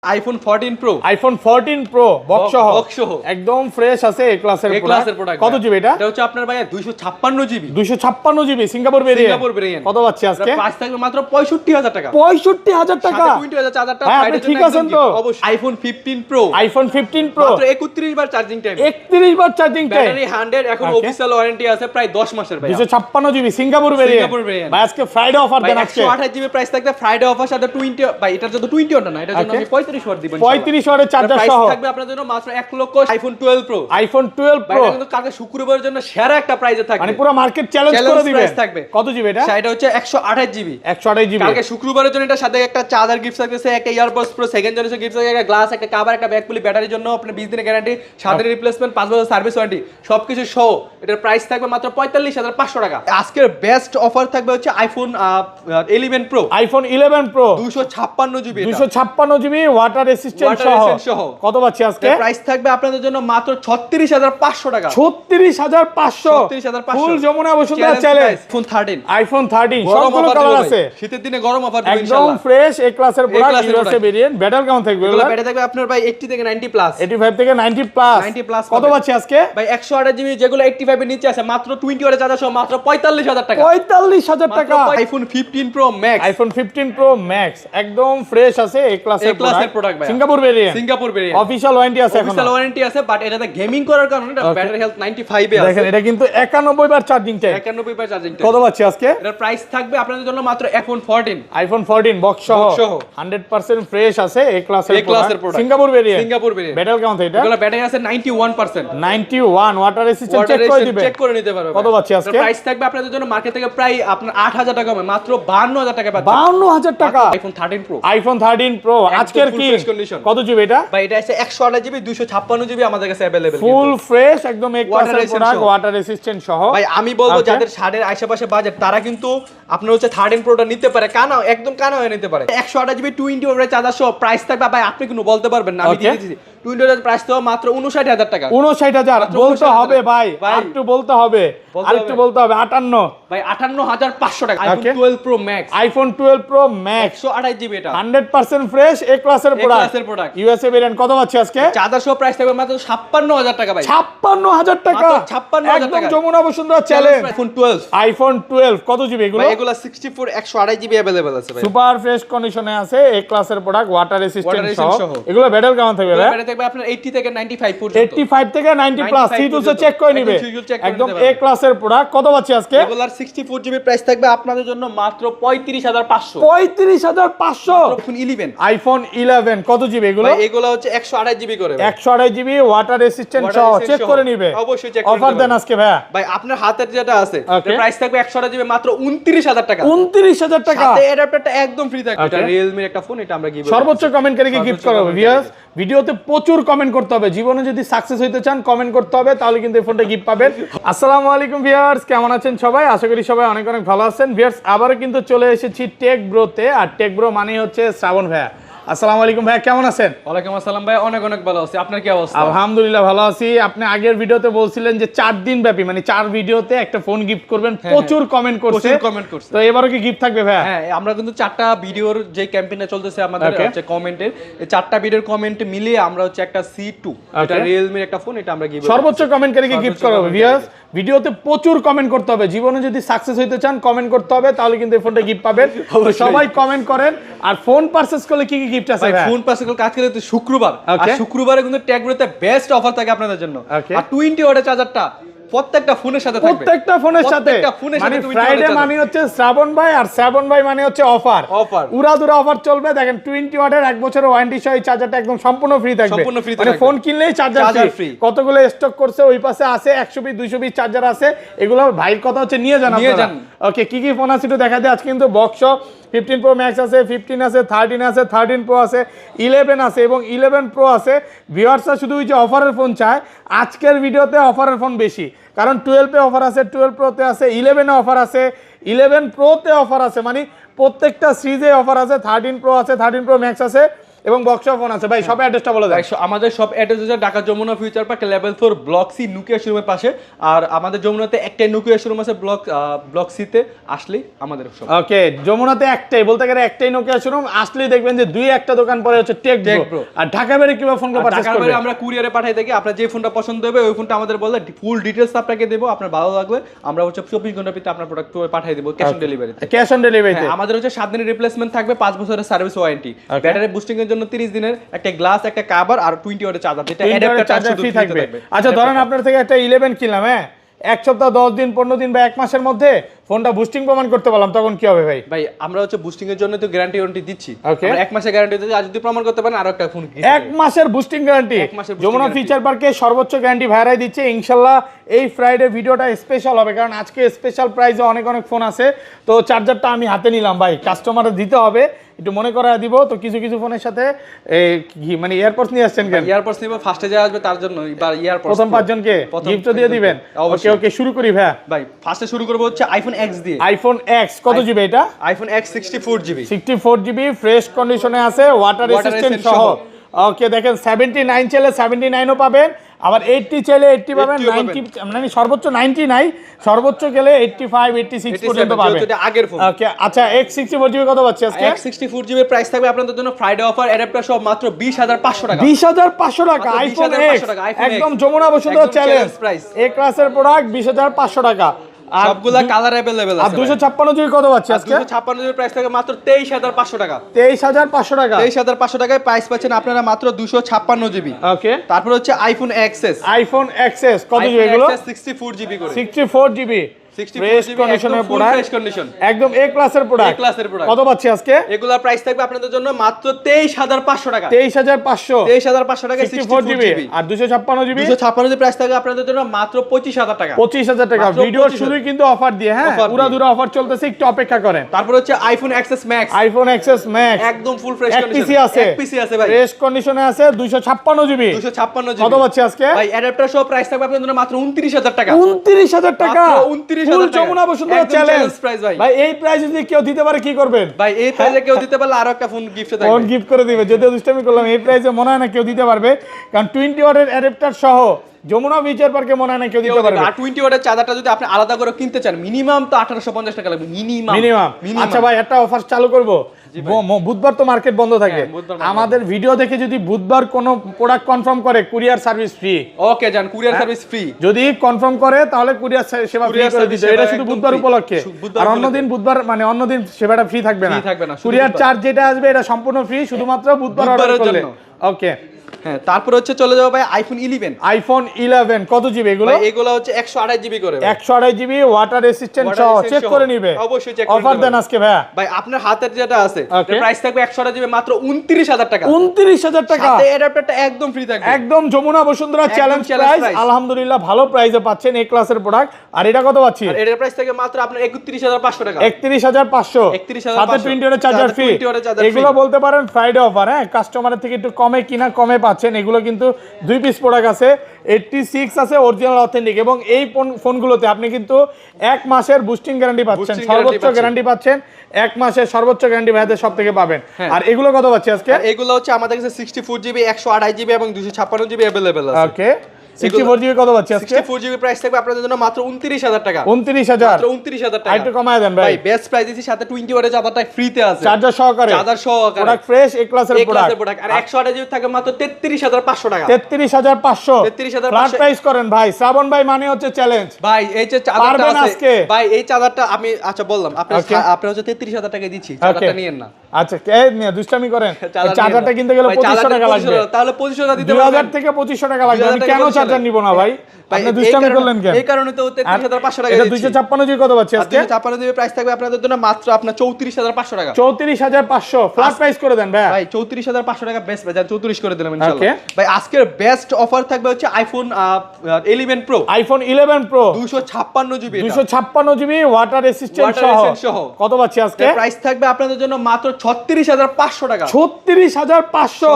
IPhone 14 pro iPhone 14 pro box সহ একদম fresh আছে এ ক্লাসের প্রোডাক্ট কত জিবি এটা হচ্ছে আপনার ভাই 256 জিবি 256 জিবি সিঙ্গাপুর ভেরিয়েন্ট কত পাচ্ছি আজকে প্রাইস থাকবে মাত্র 65000 টাকা 65000 টাকা 21000 টাকা আপনি ঠিক আছেন তো অবশ্যই আইফোন 15 প্রো আইফোন 15 প্রো মাত্র 31 বার চার্জিং টাইম 31 বার চার্জিং টাইম ব্যাটারি 100 এখন অফিশিয়াল ওয়ারেন্টি আছে প্রায় 10 মাসের ভাই 256 জিবি সিঙ্গাপুর ভেরিয়েন্ট ভাই আজকে ফ্রাইডে অফার দেন আজকে 128 জিবি প্রাইস থাকবে ফ্রাইডে অফার সাথে 20 ভাই এটার জন্য 20 ওয়াট না এটার জন্য আমি 35 ওয়াট দিব 35 ওয়াটের চার্জার সহ প্রাইস থাকবে আপনাদের জন্য মাত্র 1 লক্ষ আইফোন 12 প্রো আইফোন 12 প্রো এটা কিন্তু কালকে শুক্রবারের জন্য সেরা একটা প্রাইসে থাকবে মানে পুরো মার্কেট চ্যালেঞ্জ করে দিবে থাকবে কত জিবি এটা সেটা হচ্ছে 128 জিবি 128 জিবি কালকে শুক্রবারের জন্য এটা সাথে একটা চার্জার গিফট থাকতেছে একটা earbuds pro second generation gift থাকবে একটা গ্লাস একটা কভার একটা ব্যাক পুলি ব্যাটারির জন্য আপনার 20 দিনের গ্যারান্টি সাথে রিপ্লেসমেন্ট 5 বছর সার্ভিস ওয়ারেন্টি সবকিছু সহ এটার প্রাইস থাকবে মাত্র 45500 টাকা আজকের বেস্ট অফার থাকবে হচ্ছে iPhone 11 pro iPhone 11 pro 256 GB 256 GB water resistant সহ কত পাচ্ছি আজকে প্রাইস থাকবে আপনাদের জন্য মাত্র 36500 টাকা 36500 ফুল যমুনা বসুন্ধরা চ্যালেঞ্জ আইফোন 13 সবগুলো কালার আছে শীতের দিনে গরম অফার দিবেন একদম ফ্রেশ এ ক্লাসের প্রোডাক্ট ইউএসএ ভেরিয়েন্ট ব্যাটারি কেমন থাকবে এগুলো ব্যাটারি থাকবে আপনার ভাই 80 থেকে 90 প্লাস 85 থেকে 90 প্লাস কত পাচ্ছি আজকে ভাই 128 জিবি যেগুলো 85 এর নিচে আছে মাত্র 20 ওয়াটের চার্জার সহ মাত্র 45000 টাকা 45000 টাকা iPhone 15 pro max iPhone 15 pro max একদম ফ্রেশ আছে এ ক্লাসের product Singapore variant official warranty আছে এখন অফিশিয়াল ওয়ারেন্টি আছে বাট এটাতে গেমিং করার কারণে এটা ব্যাটারি হেলথ 95 এ আছে দেখেন এটা কিন্তু 91 বার চার্জিং টাইম 91 বার চার্জিং টাইম কত পাচ্ছি আজকে এটার প্রাইস থাকবে আপনাদের জন্য মাত্র আইফোন 14 বক্স সহ 100% ফ্রেশ আছে এ ক্লাসের প্রোডাক্ট সিঙ্গাপুর ভেরিয়েন্ট ব্যাটারি কেমন থাকে এটা এগুলো ব্যাটারি আছে 91% 91 ওয়াটার রেসিস্ট্যান্ট চেক করে দিতে পারবে কত পাচ্ছি আজকে প্রাইস থাকবে আপনাদের জন্য মার্কেট থেকে প্রায় আপনার 8000 টাকা কমে মাত্র 52000 টাকা পাচ্ছেন 52000 টাকা আইফোন 13 প্রো আজকের কি কত জিবি এটা ভাই এটা আছে 128 জিবি 256 জিবি আমাদের কাছে अवेलेबल ফুল ফ্রেশ একদম এ ক্লাসের প্রোডাক্ট ওয়াটার রেসিস্ট্যান্ট সহ ভাই আমি বলবো যাদের শাড়ির আশেপাশে বাজেট তারা কিন্তু আপনার হচ্ছে 13 প্রোটা নিতে পারে একদম কানা হয়ে নিতে পারে 128 জিবি 20 ওভার চার্জার সহ প্রাইস থাকবে ভাই আপনি কোনো বলতে পারবেন না আমি দিয়ে দিয়েছি 20 ওভার প্রাইস তো মাত্র 59000 টাকা 59000 বলতে হবে ভাই একটু বলতে হবে আরেকটু বলতে হবে 58 ভাই 58500 টাকা iPhone 12 pro max iPhone 12 pro max 128 GB এটা 100% ফ্রেশ এ ক্লাসের প্রোডাক্ট ইউএসএ ভেরিয়েন্ট কত পাচ্ছি আজকে চার্জার সহ প্রাইস থাকবে মাত্র 56000 টাকা ভাই 56000 টাকা 56000 টাকা একদম যমুনা বসুন্ধরা চ্যালেঞ্জ আইফোন 12 কত জিবি এগুলো ভাই এগুলো 64 128 জিবি अवेलेबल আছে ভাই সুপার ফ্রেশ কন্ডিশনে আছে এ ক্লাসের প্রোডাক্ট ওয়াটার রেসিস্ট্যান্ট সহ এগুলো ব্যাটারি কেমন থাকবে ভাই ব্যাটারি থাকবে আপনার 80 থেকে 95 পর্যন্ত 85 থেকে 90 প্লাস সিটুসে চেক করে নিবে একদম এ ক্লাসের প্রোডাক্ট কত পাচ্ছি আজকে এগুলার 64 জিবি প্রাইস থাকবে আপনাদের জন্য মাত্র 35500 35500 আইফোন 11 কত জিবি এগুলো ভাই এগুলো হচ্ছে 128 জিবি করে 128 জিবি ওয়াটার রেসিস্ট্যান্ট সহ চেক করে নিবে অবশ্যই চেক করে অফার দেন আজকে ভাই ভাই আপনার হাতের যেটা আছে এর প্রাইস থাকবে 128 জিবি মাত্র 29000 টাকা 29000 টাকা সাথে অ্যাডাপ্টারটা একদম ফ্রি থাকবে এটা Realme একটা ফোন এটা আমরা গিভ সর্বোচ্চ কমেন্টকারীকে গিফট করা হবে ভিউয়ার্স ভিডিওতে প্রচুর কমেন্ট করতে হবে জীবনে যদি সাকসেস হইতে চান কমেন্ট করতে হবে তাহলে কিন্তু এই ফোনটা গিফট পাবেন আসসালামু আলাইকুম ভিউয়ার্স কেমন আছেন সবাই আশা করি সবাই অনেক অনেক ভালো আছেন ভিউয়ার্স আবারো কিন্তু চলে এসেছি টেক ব্রোতে আর টেক ব্রো মানে হচ্ছে শ্রাবণ ভাইয়া আসসালামু আলাইকুম ভাইয়া কেমন আছেন ওয়ালাইকুম আসসালাম ভাই অনেক অনেক ভালো আছি আপনার কি অবস্থা আলহামদুলিল্লাহ ভালো আছি আপনি আগের ভিডিওতে বলছিলেন যে 4 দিন ব্যাপী মানে 4 ভিডিওতে একটা ফোন গিফট করবেন প্রচুর কমেন্ট করছে তো এবারও কি গিফট থাকবে ভাইয়া হ্যাঁ আমরা কিন্তু 4টা ভিডিওর যে ক্যাম্পেইনটা চলতেছে আমাদের হচ্ছে কমেন্টের এই 4টা ভিডিওর কমেন্ট মিলিয়ে আমরা হচ্ছে একটা C2 এটা Realme একটা ফোন এটা আমরা গিভ সর্বোচ্চ কমেন্টকারীকে গিফট করা হবে ভিউয়ার্স ভিডিওতে প্রচুর কমেন্ট করতে হবে জীবনে যদি সাকসেস হইতে চান কমেন্ট করতে হবে তাহলে কিন্তু এই ফোনটা গিফট পাবেন সবাই কমেন্ট করেন আর ফোন পারচেজ করলে কি কি গিফট আছে ভাই ফোন পারচেজ করলে আজকে তো শুক্রবার আর শুক্রবারে কিন্তু ট্যাগ ব্রোতে বেস্ট অফার থাকে আপনাদের জন্য আর 20 ওয়াটের চার্জারটা প্রত্যেকটা ফোনের সাথে থাকবে প্রত্যেকটা ফোনের সাথে মানে ফ্রাইডে মানে হচ্ছে শ্রাবণ ভাই আর শ্রাবণ ভাই মানে হচ্ছে অফার উড়াদুরা অফার চলবে দেখেন 20 ওয়াটের 1 বছরের ওয়ারেন্টি সহ এই চার্জারটা একদম সম্পূর্ণ ফ্রি থাকবে মানে ফোন কিনলেই চার্জার ফ্রি কতগুলো স্টক করছে ওই পাশে আছে 100 পিস 200 পিস চার্জার আছে এগুলো ভাইয়ের কথা হচ্ছে নিয়ে যান আপনারা ওকে কি কি ফোন আছে একটু দেখা দেয় আজ কিন্তু বক্স 15 প্রো ম্যাক্স আছে 15 আছে 13 আছে 13 প্রো আছে 11 আছে এবং 11 প্রো আছে ভিউয়ার্সরা শুধু ওই যে অফারের ফোন চায় আজকের ভিডিওতে অফারের ফোন বেশি কারণ 12 এ অফার আছে 12 প্রোতে আছে 11 এ অফার আছে 11 প্রোতে অফার আছে মানে প্রত্যেকটা সিরিজে অফার আছে 13 প্রো আছে 13 প্রো ম্যাক্স আছে এবং বক্সও ফোন আছে ভাই। সব অ্যাড্রেসটা বলে দেন। আমাদের সব অ্যাড্রেস হচ্ছে Dhaka Jamuna future park level 4 block C Nokia শোরুমের পাশে। আর আমাদের যমুনাতে একটাই নোকিয়া শোরুম আছে ব্লক সি তে, আসলেই আমাদের সব। ওকে, যমুনাতে একটাই, বলতে গেলে একটাই নোকিয়া শোরুম, আসলেই দেখবেন যে দুই একটা দোকান পরে হচ্ছে টেকব্রো। আর ঢাকা বাইরে কিভাবে ফোনগুলো পারচেজ করবেন? ঢাকা বাইরে আমরা কুরিয়ারে পাঠাই থাকি। আপনার যে ফোনটা পছন্দ হবে ওই ফোনটা আমাদের বললে ফুল ডিটেইলস আপনাকে দেব। আপনার ভালো লাগলে আমরা হচ্ছে 24 ঘন্টার ভিতরে আপনার প্রোডাক্ট পাঠিয়ে দেব ক্যাশ অন ডেলিভারিতে। ক্যাশ অন ডেলিভারিতে আমাদের হচ্ছে 7 দিনের রিপ্লেসমেন্ট থাকবে, 5 বছরের সার্ভিস ওয়ারেন্টি, ব্যাটারি বুস্টিং এর জন্য 30 দিনের, একটা গ্লাস, একটা কভার আর 20 ওয়াটের চার্জার, যেটা অ্যাডাপ্টার চার্জ ফ্রি থাকবে। আচ্ছা ধরেন আপনার থেকে একটা 11 কিনলাম, হ্যাঁ, এক সপ্তাহ 10 দিন 15 দিন বা এক মাসের মধ্যে ফোনটা বুস্টিং প্রমাণ করতে পারলাম, তখন কি হবে ভাই? ভাই আমরা হচ্ছে বুস্টিং এর জন্য তো গ্যারান্টি ওয়ারেন্টি দিচ্ছি। আমরা এক মাসের গ্যারান্টি দিচ্ছি, আর যদি প্রমাণ করতে পারেন আরো একটা ফোন এক মাসের বুস্টিং গ্যারান্টি যমুনা ফিচার পার্কে সর্বোচ্চ গ্যারান্টি ভাইরাই দিচ্ছে। ইনশাআল্লাহ এই ফ্রাইডে ভিডিওটা স্পেশাল হবে, কারণ আজকে স্পেশাল প্রাইসে অনেক ফোন আছে। তো চার্জারটা আমি হাতে নিলাম ভাই, কাস্টমারে দিতে হবে, একটু মনে করা দিব। তো কিছু কিছু ফোনের সাথে মানে এয়ারপডস নিয়ে আসছেন কেন? এয়ারপডস নিব, ফার্স্টে যা আসবে তার জন্য এবার এয়ারপডস প্রথম 5 জনকে গিফট দিয়ে দিবেন। ওকে ওকে, শুরু করি ভাই। ভাই ফার্স্টে শুরু করব হচ্ছে আইফোন X দিয়ে। আইফোন X কত জিবি এটা? IPhone X 64 GB. 64 GB fresh কন্ডিশনে আছে, ওয়াটার রেসিস্ট্যান্ট সহ। ওকে দেখেন, 79 চাইলে 79ও পাবেন, আবার 80 চাইলে 80 পাবেন, 90 মানে সর্বোচ্চ 90 নাই, সর্বোচ্চ গেলে 85 86 পর্যন্ত পাবেন। এটা আগের ফোন। ওকে আচ্ছা, X64 জিবি কত পাচ্ছি আজকে? X64 জিবি প্রাইস থাকবে আপনাদের জন্য ফ্রাইডে অফার অ্যাডাপ্টার সহ মাত্র 20500 টাকা। 20500 টাকা আইফোন X, একদম যমুনা বসুন্ধরা চ্যালেঞ্জ প্রাইস। এ ক্লাসের প্রোডাক্ট 20500 টাকা। সবগুলা কালার अवेलेबल আছে। আর 256 জিবি কত পাচ্ছি আজকে? 256 জিবি প্রাইস থাকে মাত্র 23500 টাকা। 23500 টাকা। 23500 টাকায় প্রাইস পাচ্ছেন আপনারা মাত্র 256 জিবি। ওকে, তারপর হচ্ছে আইফোন XS। আইফোন XS কত জিবি এগুলো? 64 জিবি করে। 64 জিবি ফ্রেশ কন্ডিশনের প্রোডাক্ট, একদম এ ক্লাসের প্রোডাক্ট। কত পাচ্ছি আজকে? এগুলার প্রাইস থাকবে আপনাদের জন্য মাত্র 23500 টাকা। 23500 টাকা 64 জিবি। আর 256 জিবি 256 জিবি প্রাইস থাকবে আপনাদের জন্য মাত্র 25000 টাকা। 25000 টাকা। ভিডিওর শুরুই কিন্তু অফার দিয়ে, হ্যাঁ, পুরো অফার চলতেছে, একটু অপেক্ষা করেন। তারপর হচ্ছে iPhone XS Max। IPhone XS Max একদম ফুল ফ্রেশ কন্ডিশন আছে। এক পিসি আছে ভাই, ফ্রেশ কন্ডিশনে আছে, 256 জিবি। 256 জিবি কত পাচ্ছি আজকে? ভাই অ্যাডাপ্টার সহ প্রাইস থাকবে আপনাদের জন্য মাত্র 29000 টাকা। 29000 টাকা। 29000 টাকা। যমুনা বসুন্ধরা চ্যালেঞ্জ প্রাইস ভাই। ভাই এই প্রাইস যদি কেউ দিতে পারে কি করবেন? ভাই এই প্রাইসে কেউ দিতে পারলে আরো একটা ফোন গিফটে থাকবে। ফোন গিফট করে দিবে। যদিও দুষ্টামি করলাম, এই প্রাইসে মনে হয় না কেউ দিতে পারবে, কারণ 20 ওয়াটের অ্যাডাপ্টার সহ যমুনা ফিচার পার্কে মনে হয় না কেউ দিতে পারবে। আর 20 ওয়াটের চার্জারটা যদি আপনি আলাদা করে কিনতে চান মিনিমাম তো 1850 টাকা লাগবে মিনিমাম। আচ্ছা ভাই, একটা অফার চালু করব। বুধবার তো মার্কেট বন্ধ থাকে, আমাদের ভিডিও দেখে যদি বুধবার কোনো প্রোডাক্ট কনফার্ম করে কুরিয়ার সার্ভিস ফ্রি। ওকে জান, কুরিয়ার সার্ভিস ফ্রি যদি কনফার্ম করে তাহলে কুরিয়ার সেবা ফ্রি করে দিতে। এটা শুধু বুধবার উপলক্ষে, আর অন্যদিন বুধবার মানে অন্যদিন সেবাটা ফ্রি থাকবে না। কুরিয়ার চার্জ যেটা আসবে এটা সম্পূর্ণ ফ্রি, শুধুমাত্র বুধবার অর্ডার করলে। ওকে, হ্যাঁ, তারপর হচ্ছে চলে যাবো ভাই আইফোন 11। আইফোন 11 কত জিবি এগুলো? এগুলো হচ্ছে 128 জিবি করে। 128 জিবি ওয়াটার রেসিস্ট্যান্ট সহ, চেক করে নিবে অবশ্যই, চেক করে অফার দেন আজকে ভাই। ভাই আপনার হাতের যেটা আছে প্রাইস থাকবে 128 জিবি মাত্র 29000 টাকা। 29000 টাকা। সাথে অ্যাডাপ্টারটা একদম ফ্রি থাকবে, একদম যমুনা বসুন্ধরা চ্যালেঞ্জ প্রাইস। আলহামদুলিল্লাহ ভালো প্রাইসে পাচ্ছেন এই ক্লাসের প্রোডাক্ট। আর এটা কত পাচ্ছি? আর এটার প্রাইস থাকে মাত্র আপনার 31500 টাকা। 31500 সাথে 20 ওয়াটের চার্জার ফ্রি। এগুলো বলতে পারেন ফ্রাইডে অফার, হ্যাঁ, কাস্টমারের থেকে একটু কমে কিনা কমে পাচ্ছেন। এগুলো কিন্তু 2 পিস প্রোডাক্ট আছে, 86 আছে অরিজিনাল অথেন্টিক, এবং এই ফোনগুলোতে আপনি কিন্তু 1 মাসের বুস্টিং গ্যারান্টি পাচ্ছেন, সর্বোচ্চ গ্যারান্টি পাচ্ছেন 1 মাসের সর্বোচ্চ গ্যারান্টি ভাইদের সব থেকে পাবেন। আর এগুলো কত পাচ্ছি আজকে? এগুলো হচ্ছে আমাদের কাছে 64 জিবি 128 জিবি এবং 256 জিবি अवेलेबल আছে। ওকে, 64 জিবি কত পাচ্ছি আজকে? 64 জিবি প্রাইস থাকবে আপনাদের জন্য মাত্র 29000 টাকা। 29000 মাত্র 29000 টাকা। একটু কমায় দেন ভাই। ভাই বেস্ট প্রাইস দিছি, সাথে 20 ওয়াটের চার্জারটা ফ্রিতে আছে, চার্জার সহকারে। প্রোডাক্ট ফ্রেশ এ ক্লাসের প্রোডাক্ট। আর 128 জিবি থাকে মাত্র 33500 টাকা। 33500 ফ্ল্যাট প্রাইস করেন ভাই। শ্রাবণ ভাই মানে হচ্ছে চ্যালেঞ্জ ভাই। এই যে চার্জারটা আছে ভাই, এই চার্জারটা আমি আচ্ছা বললাম আপনি হচ্ছে 33000 টাকা দিচ্ছি, চার্জারটা নিয়েন না। আচ্ছা, কে নিয়ে দুষ্টামি করেন? চার্জারটা কিনতে গেলে 2500 টাকা লাগবে, তাহলে 2500 টাকা দিতে 2000 থেকে 2500 টাকা লাগবে। আমি কেন চার্জার নিব না ভাই? আপনি দুষ্টামি করলেন কেন? এই কারণে তো 33500 টাকা। এটা 256 জিবি কত পাচ্ছি আজকে? 256 জিবি প্রাইস থাকবে আপনাদের জন্য মাত্র আপনার 34500 টাকা। 34500 ফ্ল্যাট প্রাইস করে দেন ভাই। ভাই 34500 টাকা বেস্ট ভাই, 34 করে দিলাম ইনশাআল্লাহ। ভাই আজকের বেস্ট অফার থাকবে হচ্ছে iPhone 11 pro. IPhone 11 pro 256 GB, 256 GB water resistant সহ কত পাচ্ছি আজকে? প্রাইস থাকবে আপনাদের জন্য মাত্র 36500 টাকা। 36500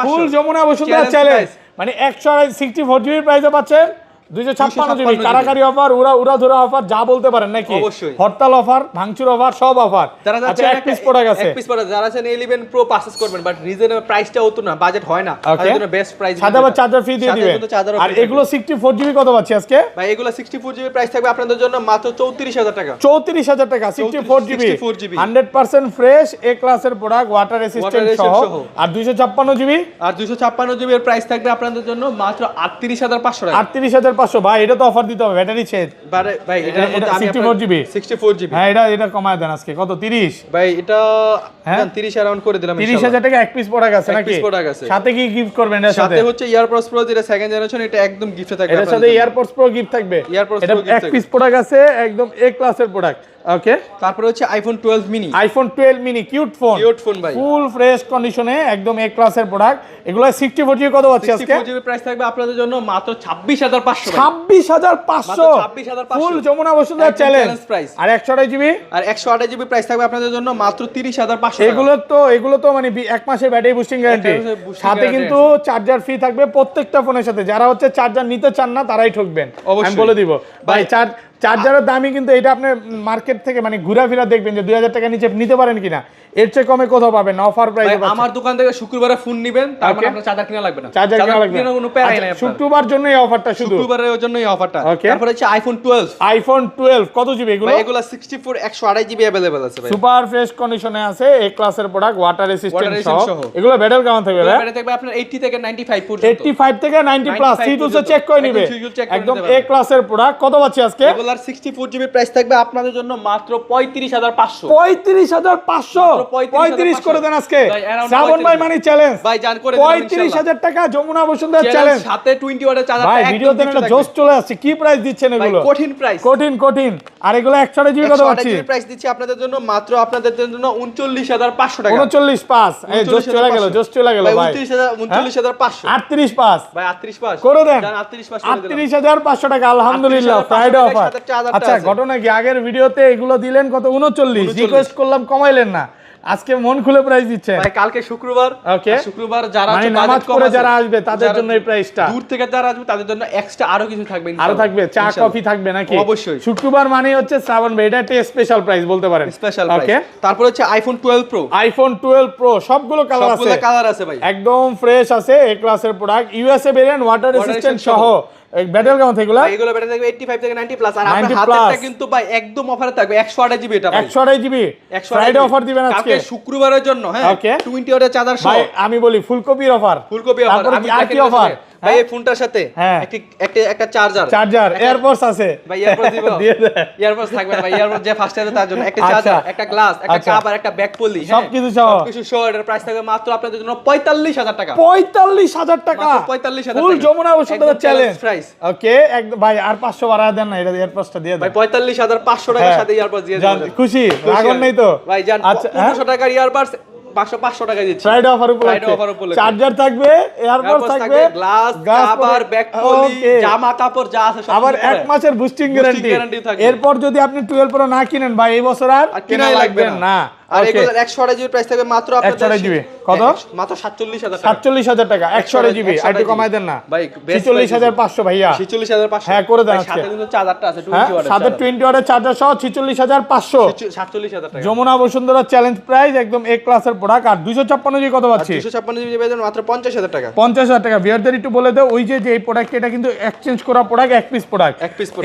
ফুল যমুনা বসুন্ধরা চ্যালেঞ্জ, মানে 164 জিবি প্রাইসে পাচ্ছেন 256 জিবি কারাকারি অফার, উড়া ধরা অফার, যা বলতে পারেন নাকি? অবশ্যই। হরতাল অফার, ভাঙচুর অফার, সব অফার। আচ্ছা, এক পিস প্রোডাক্ট আছে, এক পিস প্রোডাক্ট যারা আছেন 11 প্রো পারচেজ করবেন, বাট রিজনেবল প্রাইসটা হতো না, বাজেট হয় না, তার জন্য বেস্ট প্রাইস। সাথে আবার চার্জার ফ্রি দিয়ে দিবেন। আর এগুলো 64 জিবি কত পাচ্ছি আজকে ভাই? এগুলো 64 জিবি প্রাইস থাকবে আপনাদের জন্য মাত্র 34000 টাকা। 34000 টাকা 64 জিবি 100% ফ্রেশ এ ক্লাসের প্রোডাক্ট, ওয়াটার রেসিস্ট্যান্ট সহ। আর 256 জিবি, আর 256 জিবি এর প্রাইস থাকবে আপনাদের জন্য মাত্র 38500 টাকা। 38500 ভাই, এটা তো অফার দিতে হবে, ব্যাটারি ছেদ ভাই এটার মধ্যে আমি 64 জিবি 64 জিবি। হ্যাঁ, এটা কমায় দেন আজকে কত? 30 ভাই এটা 30 অ্যারাউন্ড করে দিলাম ইনশাআল্লাহ। 30000 টাকা এক পিস প্রোডাক্ট আছে নাকি? এক পিস প্রোডাক্ট আছে। সাথে কি গিফট করবেন এর সাথে? সাথে হচ্ছে এয়ারপডস প্রো যেটা সেকেন্ড জেনারেশন, এটা একদম গিফটে থাকবে। এর সাথে এয়ারপডস প্রো গিফট থাকবে। এটা এক পিস প্রোডাক্ট আছে, একদম এ ক্লাসের প্রোডাক্ট। ওকে, তারপরে হচ্ছে iPhone 12 mini. IPhone 12 mini cute phone ভাই, ফুল ফ্রেশ কন্ডিশনে, একদম এ ক্লাসের প্রোডাক্ট। এগুলো 64 জিবি কত পাচ্ছি আজকে? 64 জিবি প্রাইস থাকবে আপনাদের জন্য মাত্র 26500 টাকা। 26500 ফুল যমুনা বসুন্ধরা চ্যালেঞ্জ প্রাইস। আর 128 জিবি, আর 128 জিবি প্রাইস থাকবে আপনাদের জন্য মাত্র 30500 টাকা। এগুলো তো মানে এক মাসের ব্যাটারি বুস্টিং গ্যারান্টি, সাথে কিন্তু চার্জার ফ্রি থাকবে প্রত্যেকটা ফোনের সাথে। যারা হচ্ছে চার্জার নিতে চান না তারাই ঠকবেন, আমি বলে দিব ভাই। চার্জারের দামই কিন্তু এটা আপনি মার্কেট থেকে মানে ঘোরাফেরা দেখবেন যে 2000 টাকা নিচে নিতে পারেন কিনা, এর চেয়ে কমে কোথাও পাবেন না, অফার প্রাইসে পাচ্ছেন। আমার দোকান থেকে শুক্রবারে ফোন নেবেন, তার মানে আপনার চার্জার কিনা লাগবে না। চার্জার কিনা লাগবে না, কোনো প্যারাই নাই। শুক্রবার জন্য এই অফারটা, শুধু শুক্রবারের জন্য এই অফারটা। তারপর হচ্ছে আইফোন 12 কত জিবি এগুলো? এগুলো 64 128 জিবি अवेलेबल আছে ভাই। সুপার ফ্রেশ কন্ডিশনে আছে, এ ক্লাসের প্রোডাক্ট, ওয়াটার রেসিস্ট্যান্ট সহ। এগুলো ব্যাটারি কেমন থাকবে? ব্যাটারি থাকবে আপনার 80 থেকে 95 পর্যন্ত। 85 থেকে 90 প্লাস সিটুসে চেক করে নিবে, একদম এ ক্লাসের প্রোডাক্ট। কত পাচ্ছি আজকে? এগুলার 64 জিবি প্রাইস থাকবে আপনাদের জন্য মাত্র 35500। 35500 35 করে দেন আজকে। শ্রাবণ ভাই মানি চ্যালেঞ্জ ভাই, জান করে দিলাম ইনশাআল্লাহ। 35000 টাকা যমুনা বসুন্ধরা চ্যালেঞ্জ, সাথে 20 ওয়াটের চার্জার। ভাই ভিডিওতে একটা জোশ চলে আসছে। কি প্রাইস দিচ্ছেন এগুলো? ভাই কঠিন প্রাইস, কঠিন। আর এগুলো 128 জিবি কত পাচ্ছি? 128 জিবি প্রাইস দিচ্ছি আপনাদের জন্য মাত্র আপনাদের জন্য 39500 টাকা। 39.5 এই জোশ চলে গেল ভাই। 39500 38.5 ভাই, 38.5 করে দেন। জান 38.5 করে দিলাম। 38500 টাকা আলহামদুলিল্লাহ, ফ্রাইডে অফার। আচ্ছা, ঘটনা কি আগের ভিডিওতে এগুলো দিলেন কত? 39 রিকোয়েস্ট করলাম, কমাইলেন না। আজকে মন খুলে প্রাইস দিচ্ছেন ভাই। কালকে শুক্রবার, ওকে, শুক্রবার যারা মানে নামাজ পড়ে যারা আসবে তাদের জন্য এই প্রাইসটা, দূর থেকে যারা আসবে তাদের জন্য এক্সট্রা আরো কিছু থাকবে, আরো থাকবে চা কফি থাকবে নাকি? অবশ্যই। শুক্রবার মানে হচ্ছে শ্রাবণ ভাই, এটা একটা স্পেশাল প্রাইস বলতে পারেন, স্পেশাল প্রাইস। তারপর হচ্ছে আইফোন 12 প্রো সবগুলো কালার আছে ভাই, একদম ফ্রেশ আছে, এ ক্লাসের product, USA variant, water resistant সহ। ব্যাটারি কেমন থাকবে? এগুলো ব্যাটারি থাকবে 85 থেকে 90 প্লাস। আর আপনার হাতেরটা কিন্তু ভাই একদম অফারে থাকবে 128 জিবি। এটা ভাই 128 জিবি ফ্রাইডে অফার দিবেন আজকে শুক্রবারের জন্য। হ্যাঁ, 20 ওয়াটের চার্জার সহ। ভাই আমি বলি ফুলকপি অফার। আমি আর কি অফার ভাই? এই ফোনটার সাথে একটা চার্জার এয়ারপডস আছে ভাই। এয়ারপডস দিব, এয়ারপডস থাকবে ভাই। এয়ারপডস যে ফার্স্ট তার জন্য একটা চার্জার, একটা গ্লাস, একটা কাপ আর একটা ব্যাক পলি, সবকিছু সহ। এর প্রাইস থাকবে মাত্র আপনাদের জন্য 45000 টাকা। 45000 টাকা 45000 ফুল যমুনা বসুন্ধরা চ্যালেঞ্জ প্রাইস। ওকে, একদম ভাই। আর 500 বাড়ায় দেন না, এটা এয়ারপডসটা দিয়ে দেন ভাই। 45500 টাকার সাথে এয়ারপডস দিয়ে দেন। খুশি রাগন নেই তো ভাই? জান 1500 টাকার এয়ারপডস 500 টাকা দিচ্ছি ফ্রাইডে অফার উপলক্ষে। চার্জার থাকবে, এয়ারপডস থাকবে, গ্লাস, কভার, ব্যাক পলি, জামা কাপড় যা আছে সব। আবার 1 মাসের বুস্টিং গ্যারান্টি থাকবে। এরপর যদি আপনি 12 প্রো না কিনেন ভাই, এই বছর আর কিনাই লাগবে না। আর এগুলোর 128 জিবি প্রাইস থাকবে মাত্র আপনাদের 128 জিবি কত? মাত্র 47000 টাকা। 47000 টাকা 128 জিবি। আর একটু কমাই দেন না ভাই। 46500 ভাইয়া, 46500 হ্যাঁ করে দেন আজকে। সাথে কিন্তু চার্জারটা আছে 20 ওয়াটের, সাথে 20 ওয়াটের চার্জার সহ 46500। 47000 টাকা যমুনা বসুন্ধরা চ্যালেঞ্জ প্রাইস, একদম এ ক্লাসের প্রোডাক্ট। আর 256 জিবি কত পাচ্ছি? 256 জিবি পেয়ে মাত্র 50000 টাকা। 50000 টাকা। ভিউয়ারদের একটু বলে দাও, ওই যে এই প্রোডাক্ট, এটা কিন্তু এক্সচেঞ্জ করা প্রোডাক্ট, এক পিস প্রোডাক্ট।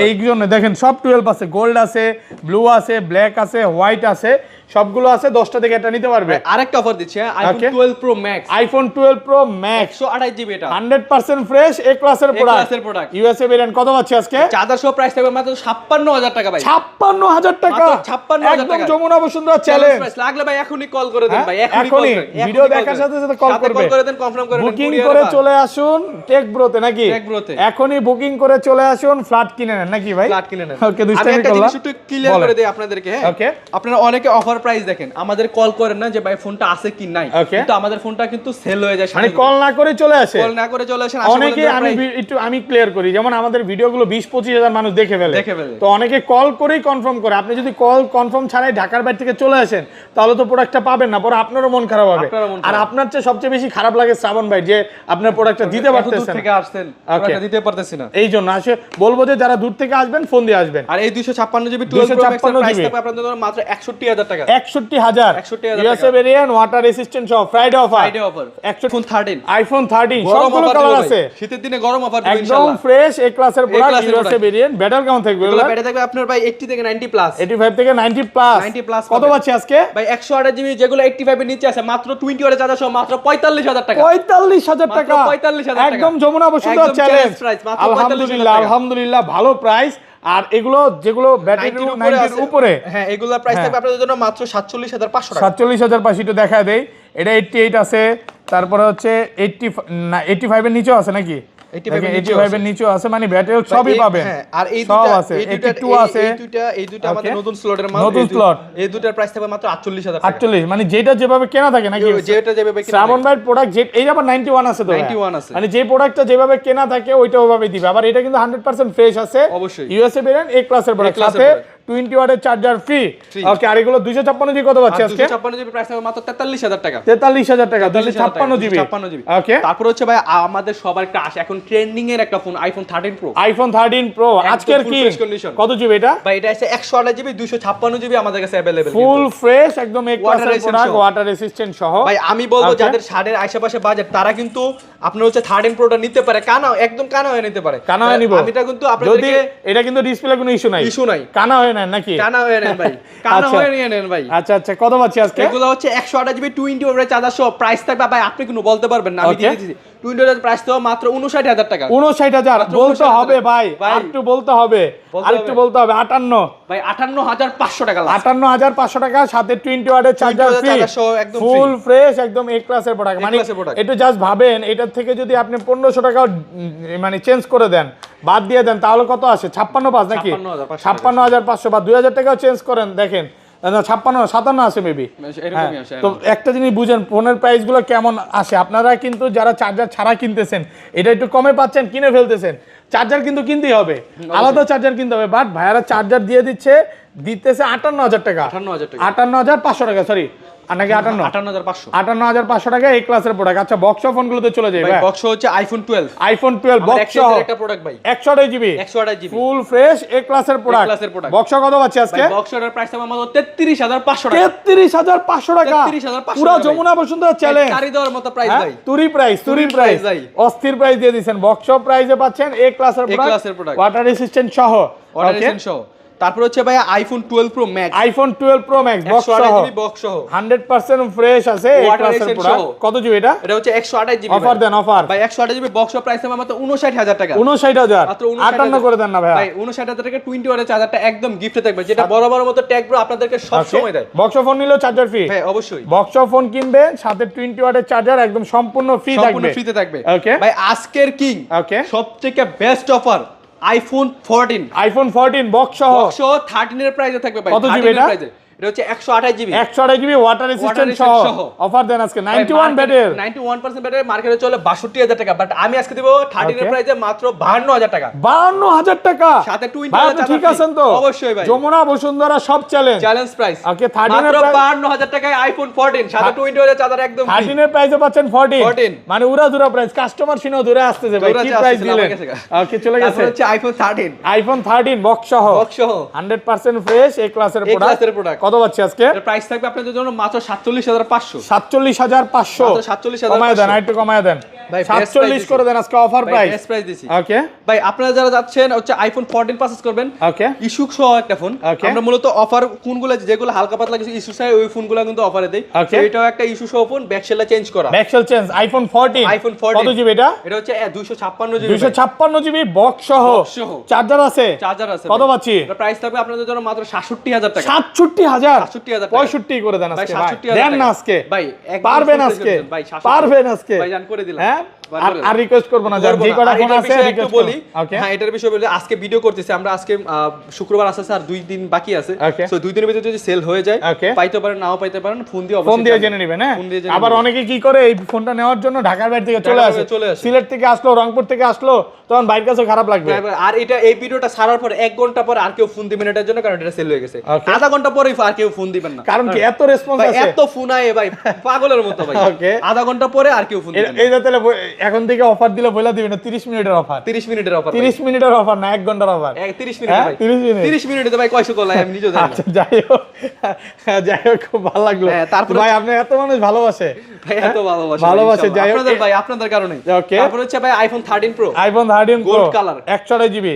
এই জন্য দেখেন সব 12 আছে, গোল্ড আছে, ব্লু আছে, ব্ল্যাক আছে, হোয়াইট আছে, সবগুলো আছে। 10টা থেকে এটা নিতে পারবে। আরেকটা অফার দিচ্ছে iPhone 12 pro max. IPhone 12 pro max 128 GB, এটা 100% ফ্রেশ এ ক্লাসের প্রোডাক্ট। ইউএসএ ভেরিয়েন্ট কত পাচ্ছি আজকে? চার্জার সহ প্রাইস থাকবে মাত্র 56000 টাকা ভাই। 56000 টাকা 56000 টাকা। একদম যমুনা বসুন্ধরা চ্যালেঞ্জ। লাগলে ভাই এখনই কল করে দেন ভাই, এখনই ভিডিও দেখার সাথে সাথে কল করে দেন, কনফার্ম করে দেন। বুকিং করে চলে আসুন টেক ব্রোতে নাকি? এখনই বুকিং করে চলে আসুন, ফ্ল্যাট কিনে নেন নাকি ভাই? ফ্ল্যাট কিনে নেন। ওকে, দুষ্টামি আমি একটা করলাম, জিনিস একটু ক্লিয়ার করে দেই আপনাদেরকে। হ্যাঁ, ওকে। আপনারা অনেকে অফার অফার প্রাইস দেখেন, আমাদের কল করেন না যে ভাই ফোনটা আছে কি নাই, কিন্তু আমাদের ফোনটা কিন্তু সেল হয়ে যায়, মানে কল না করে চলে আসে, কল না করে চলে আসেন। অনেকে আমি ক্লিয়ার করি, যেমন আমাদের ভিডিওগুলো 20-25 হাজার মানুষ দেখে ফেলে, তো অনেকে কল করেই কনফার্ম করে। আপনি যদি কল কনফার্ম ছাড়াই ঢাকার বাইরে থেকে চলে আসেন তাহলে তো প্রোডাক্টটা পাবেন না, পরে আপনারও মন খারাপ হবে। আর আপনার চেয়ে সবচেয়ে বেশি খারাপ লাগে শ্রাবণ ভাই যে আপনার প্রোডাক্টটা দিতে পারতেছেন থেকে আসছেন, প্রোডাক্টটা দিতে পারতেছি না। এই জন্য আসে বলবো যে যারা দূর থেকে আসবেন ফোন দিয়ে আসবেন। আর এই 256 জিবি 12 প্রো ম্যাক্স এর প্রাইস থাকবে আপনাদের জন্য মাত্র 61000 টাকা। 61000 ইউএসএ ভেরিয়েন্ট, ওয়াটার রেসিস্ট্যান্ট সহ, ফ্রাইডে অফার, আইফোন 13, আইফোন 13 সবগুলো কালার আছে। শীতের দিনে গরম অফার দিবেন ইনশাআল্লাহ, একদম ফ্রেশ এ ক্লাসের প্রোডাক্ট, ইউএসএ ভেরিয়েন্ট। ব্যাটারি কেমন থাকবে? এগুলো ব্যাটারি থাকবে আপনার ভাই 80 থেকে 90 প্লাস, 85 থেকে 90 প্লাস। কত পাচ্ছি আজকে ভাই? 128 জিবি যেগুলো 85 এর নিচে আছে মাত্র 20 ওয়াটের চার্জার সহ মাত্র 45000 টাকা। 45000 টাকা, 45000 টাকা, একদম যমুনা বসুন্ধরা চ্যালেঞ্জ প্রাইস। আলহামদুলিল্লাহ, আলহামদুলিল্লাহ, ভালো প্রাইস। আর এগুলো যেগুলো ব্যাটারি 90 এর উপরে, হ্যাঁ এগুলোর প্রাইস থাকবে আপনাদের জন্য মাত্র 47500 টাকা। 47500 একটু দেখা দেই। এটা 88 আছে, তারপরে হচ্ছে 85 এর নিচেও আছে নাকি? 85 এর নিচেও আছে, মানে ব্যাটারি সবই পাবেন। হ্যাঁ, আর এই সব দুটো আছে, 82 আছে, এই দুটো আমাদের নতুন স্লটের মাল, নতুন স্লট। এই দুটোর প্রাইস থাকবে মাত্র 48000 টাকা। 48, মানে যেটা যেভাবে কেনা থাকে নাকি? যেটা যেভাবে কেনা শ্রাবণ ভাই প্রোডাক্ট যে এই আবার 91 আছে, তো 91 আছে, মানে যে প্রোডাক্টটা যেভাবে কেনা থাকে ওইটা ওইভাবে দিবে। আবার এটা কিন্তু 100% ফ্রেশ আছে, অবশ্যই ইউএসএ ভেরিয়েন্ট, এ ক্লাসের প্রোডাক্ট, সাথে 20 ওয়াটের চার্জার ফ্রি। ওকে, আর এগুলো 256 জিবি কত পাচ্ছি আজকে? 256 জিবি প্রাইস থাকবে মাত্র 43000 টাকা। 43000 টাকা, 256 জিবি। ওকে, তারপর হচ্ছে ভাই আমাদের সবার ক্রাশ এখন ট্রেন্ডিং এর একটা phone, iPhone 13 pro. IPhone 13 pro আজকের কি কত জিবি এটা? ভাই এটা আছে 128 জিবি 256 জিবি আমাদের কাছে अवेलेबल, ফুল ফ্রেশ একদম, এক ক্লাসের প্রোডাক্ট, ওয়াটার রেসিস্ট্যান্ট সহ। ভাই আমি বলবো যাদের শার্টের আশেপাশে বাজেট তারা কিন্তু আপনার হচ্ছে 13 প্রোটা নিতে পারে, কানা একদম কানা হয়ে নিতে পারে। কানা হয়ে নিব আমি এটা কিন্তু আপনাদেরকে, এটা কিন্তু ডিসপ্লে কোনো ইস্যু নাই, কানা হয়ে নেন নাকি? কানা হয়ে নেন ভাই, কানা হয়ে নিয়ে নেন ভাই। আচ্ছা আচ্ছা, কত পাচ্ছি আজকে? এগুলো হচ্ছে 128 জিবি 20 ওয়াটের চার্জার সহ প্রাইস থাকবে ভাই আপনি কোনো বলতে পারবেন না, আমি দিয়ে দিয়েছি 20 ওয়াটের প্রাইস তো মাত্র 59000 টাকা। 59000 বলতে হবে ভাই, আর একটু বলতে হবে, আরেকটু বলতে হবে। 58 ভাই 58500 টাকা, 58500 টাকা, সাথে 20 ওয়াটের চার্জার ফ্রি, ফুল ফ্রেশ একদম এক ক্লাসের প্রোডাক্ট। মানে একটু জাস্ট ভাবেন, এটার থেকে যদি আপনি 1500 টাকা মানে চেঞ্জ করে দেন, বাদ দিয়ে দেন, তাহলে কত আসে? 56,500 নাকি? 56500 বা 2000 টাকাও চেঞ্জ করেন, দেখেন 57 আছে মেবি। তো একটা জিনিস বুঝেন, ফোনের প্রাইস গুলো কেমন আসে। আপনারা কিন্তু যারা চার্জার ছাড়া কিনতেছেন এটা একটু কমে পাচ্ছেন, কিনে ফেলতেছেন। চার্জার কিন্তু কিনতেই হবে, আলাদা চার্জার কিনতে হবে, বাট ভাইয়ারা চার্জার দিতেছে 58000 টাকা, 58500 টাকা, সরি নাকি 58500 টাকা এই ক্লাসের প্রোডাক্ট। আচ্ছা, বক্স ফোনগুলোতে চলে যায় ভাই। বক্স হচ্ছে আইফোন 12 বক্স একটা প্রোডাক্ট ভাই, 128 জিবি ফুল ফ্রেশ এই ক্লাসের প্রোডাক্ট। বক্স কত পাচ্ছি আজকে? বক্সটার প্রাইস থাকবে মাত্র 33500 টাকা। 33500 টাকা, পুরো যমুনা বসুন্ধরা চ্যালেঞ্জ, কারি দেওয়ার মতো প্রাইস ভাই, তুরি প্রাইস অস্থির প্রাইস দিয়ে দিবেন। বক্স প্রাইসে পাচ্ছেন এই ক্লাসের প্রোডাক্ট, ওয়াটার রেসিস্ট্যান্ট সহ। তারপর হচ্ছে ভাই আইফোন 12 প্রো ম্যাক্স, বক্স সহ 100% ফ্রেশ আছে এই ক্লাসের প্রোডাক্ট। কত জিবি এটা? এটা হচ্ছে 128 জিবি। অফার দেন, অফার ভাই 128 জিবি বক্স প্রাইস হবে মাত্র 59000 টাকা। 59000 মাত্র 58 করে দেন না ভাই। ভাই 59000 টাকা 20 ওয়াটের চার্জারটা একদম গিফটে থাকবে, যেটা বড় বড় মতো ট্যাগ ব্রো আপনাদেরকে সব সময় দেয়। বক্স ফোন নিলেও চার্জার ফ্রি? হ্যাঁ অবশ্যই, বক্স ফোন কিনবেন সাথে 20 ওয়াটের চার্জার একদম সম্পূর্ণ ফ্রি থাকবে, সম্পূর্ণ ফ্রিতে থাকবে। ওকে ভাই আজকের কিং, ওকে সবথেকে বেস্ট অফার আইফোন 14 বক্স সহ 13 এর প্রাইসে থাকবে ভাই। কত জিবি এটা? এটা হচ্ছে 128 জিবি, 128 জিবি ওয়াটার রেসিস্ট্যান্ট সহ। অফার দেন আজকে 91 ব্যাটারি, 91% ব্যাটারি, মার্কেটে চলে 62000 টাকা, বাট আমি আজকে দেব 13 এর প্রাইসে মাত্র 52000 টাকা। 52000 টাকা সাথে 20 ওয়াটের ঠিক আছেন তো? অবশ্যই ভাই, যমুনা বসুন্ধরা সব চ্যালেঞ্জ প্রাইস। ওকে, 13 এর মাত্র 52000 টাকায় আইফোন 14 সাথে 20 ওয়াটের চার্জার একদম ফ্রি। 13 এর প্রাইসে পাচ্ছেন 14, মানে উড়া প্রাইস। কাস্টমার সিনো দূরে আসতেছে ভাই, কি প্রাইস দিলেন? ওকে, চলে গেছে। হচ্ছে আইফোন 13 বক্স সহ 100% ফ্রেশ এই ক্লাসের প্রোডাক্ট। কত পাচ্ছি আজকে? প্রাইস থাকবে আপনাদের জন্য মাত্র 47500। 47500 কমায় দেন, একটু কমায় দেন, 47 করে দেন আজকে অফার প্রাইস। বেস্ট প্রাইস দিছি। ওকে ভাই আপনারা যারা যাচ্ছেন হচ্ছে আইফোন 14 পারচেজ করবেন, ওকে ইস্যু সহ একটা ফোন, আমরা মূলত অফার কোনগুলো যেগুলো হালকা পাতলা কিছু ইস্যু চাই ওই ফোনগুলো কিন্তু অফারে দেই। তো এটাও একটা ইস্যু সহ ফোন, ব্যাকশেলটা চেঞ্জ করা, ব্যাকশেল চেঞ্জ। আইফোন 14 কত জিবি এটা? এটা হচ্ছে 256 জিবি, 256 জিবি বক্স সহ চার্জার আছে। কত পাচ্ছি? প্রাইস থাকবে আপনাদের জন্য মাত্র 67000 টাকা। 67000 65 করে দেন আজকে ভাই। দেন না আজকে ভাই, পারবেন আজকে, ভাই জান করে দিলাম। হ্যাঁ আর রিকোয়েস্ট করব না, যে কটা ফোন আছে রিকোয়েস্ট বলি। হ্যাঁ, এটার বিষয় বলি, আজকে ভিডিও করতেছি আমরা, আজকে শুক্রবার আছে স্যার, 2 দিন বাকি আছে। সো 2 দিনের ভিতরে যদি সেল হয়ে যায়, পাইতে পারেন নাও পাইতে পারেন, ফোন দিয়ে জেনে নেবেন। হ্যাঁ, আবার অনেকে কি করে এই ফোনটা নেওয়ার জন্য ঢাকার বাইরে থেকে চলে আসে, সিলেট থেকে আসলো, রংপুর থেকে আসলো, তখন বাইরের কাছে খারাপ লাগবে। আর এটা এই ভিডিওটা ছাড়ার পর 1 ঘন্টা পর আর কেউ ফোন দিবেন এটার জন্য, কারণ এটা সেল হয়ে গেছে। আধা ঘন্টা পরেই আর কেউ ফোন দিবেন না, কারণ কি এত রেসপন্স আছে, এত ফোন আয় ভাই পাগলের মতো ভাই। আধা ঘন্টা পরে আর কেউ ফোন দিবেন না। এই তাহলে এখন থেকে অফার দিলে বলে দিবেন 30 মিনিটের অফার, 30 মিনিটের অফার, 30 মিনিটের অফার না 1 ঘন্টার অফার। 30 মিনিট ভাই, 30 মিনিটে ভাই কয়শো কল আমি নিজে জানি। আচ্ছা যাই হোক খুব ভালো লাগলো। তারপর ভাই আপনি এত মানুষ ভালোবাসে, ভাই এত ভালোবাসে যাই হোক ভাই আপনাদের কারণে। তারপর হচ্ছে ভাই iPhone 13 pro, iPhone 13 pro gold colour 128 GB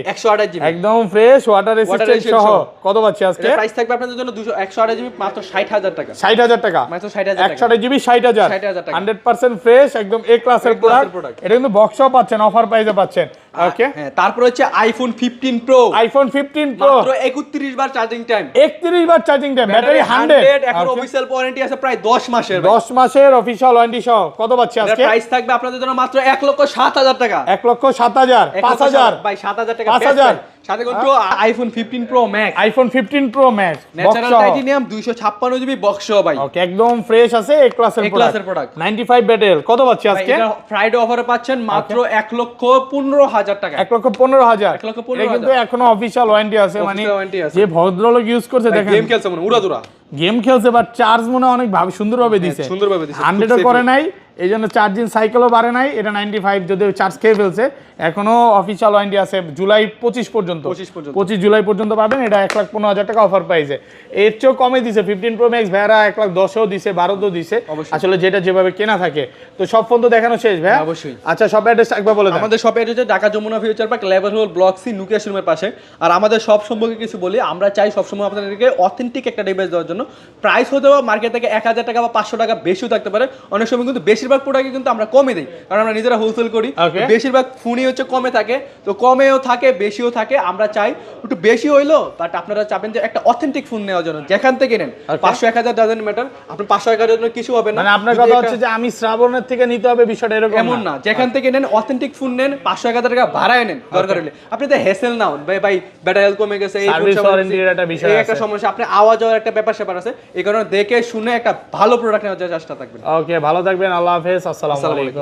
একদম ফ্রেশ ওয়াটার রেসিস্ট্যান্ট সহ। কত পাচ্ছি আজকে? প্রাইস থাকবে আপনাদের জন্য 128 জিবি মাত্র 60000 টাকা। 60000 টাকা মাত্র 60000 টাকা, 128 জিবি 60000 টাকা, 100% ফ্রেশ একদম এ ক্লাসের প্রোডাক্ট। এটা কিন্তু বক্সও পাচ্ছেন, অফার প্রাইসে পাচ্ছেন। ওকে, হ্যাঁ, তারপর হচ্ছে আইফোন 15 প্রো, আইফোন 15 প্রো মাত্র 31 বার চার্জিং টাইম, 31 বার চার্জিং টাইম, ব্যাটারি 100, এখন অফিশিয়াল ওয়ারেন্টি আছে প্রায় 10 মাসের, 10 মাসের অফিশিয়াল ওয়ারেন্টি সহ। কত পাচ্ছি আজকে? প্রাইস থাকবে আপনাদের জন্য মাত্র 1,07,000 টাকা, 1,07,000 5000 ভাই 7000 টাকা 5000 সাথে কিন্তু iPhone 15 pro max, iPhone 15 pro max natural titanium 256 GB box ভাই। ওকে, একদম ফ্রেশ আছে, এ ক্লাসের প্রোডাক্ট 95 ব্যাটারি। কত পাচ্ছি আজকে? এটা ফ্রাইডে অফারে পাচ্ছেন মাত্র 1,15,000 টাকা, 1,15,000 কিন্তু এখনো অফিশিয়াল ওয়ারেন্টি আছে। মানে যে ভদ্রলোক ইউজ করছে দেখেন, গেম খেলছে মনে উড়াদুরা গেম খেলছে, বাট চার্জ মনে অনেক সুন্দরভাবে দিছে, 100ও করে নাই, এই জন্য চার্জিং সাইকেলও বাড়ে নাই। এটা 95 যদিও চার্জ খেয়ে ফেলছে, এখনো অফিশিয়াল ওয়ারেন্টি আছে জুলাই 25 পর্যন্ত, 25 জুলাই পর্যন্ত পাবেন। এটা 1,15,000 টাকা অফার প্রাইসে। এর চেয়েও কমে দিছে 15 প্রো ম্যাক্স ভাইরা, 1,10,000 দিছে, 12,000 দিছে, আসলে যেটা যেভাবে কেনা থাকে। তো সব ফোন তো দেখানো শেষ ভাই? অবশ্যই। আচ্ছা, সব অ্যাড্রেস একবার বলে দেন। আমাদের শপ অ্যাড্রেস হচ্ছে Dhaka Jamuna future park, level হল ব্লক সি, নুকিয়া শোরুমের পাশে। আর আমাদের সব সম্পর্কে কিছু বলি, আমরা চাই সবসময় আপনাদেরকে অথেন্টিক একটা ডিভাইস দেওয়ার জন্য। প্রাইস হতে হবে মার্কেট থেকে 1000 টাকা বা 500 টাকা বেশিও থাকতে পারে, অনেক সময় কিন্তু বেশিরভাগ প্রোডাক্টে কিন্তু আমরা কমে দিই, কারণ আমরা নিজেরা হোলসেল করি। বেশিরভাগ ফোনই হচ্ছে কমে থাকে, তো কমেও থাকে বেশিও থাকে। আমরা চাই একটু বেশি হইলো, বাট আপনারা চাবেন যে একটা অথেন্টিক ফোন নেওয়ার জন্য, যেখান থেকে নেন 500-1000 ডাজেন্ট ম্যাটার, আপনি 500-1000 জন্য কিছু হবে না। মানে আপনার কথা হচ্ছে যে আমি শ্রাবণের থেকে নিতে হবে বিষয়টা এরকম এমন না, যেখান থেকে নেন অথেন্টিক ফোন নেন, 500-1000 টাকা ভাড়ায় নেন দরকার হলে। আপনি তো হেসেল নাও ভাই ব্যাটারি কমে গেছে, এই একটা সমস্যা, আপনি আওয়াজ হওয়ার একটা ব্যাপার স্যাপার আছে, এই কারণে দেখে শুনে একটা ভালো প্রোডাক্ট নেওয়ার চেষ্টা থাকবেন। ওকে, ভালো থাকবেন, আল্লাহ হাফেজ, আসসালামু আলাইকুম।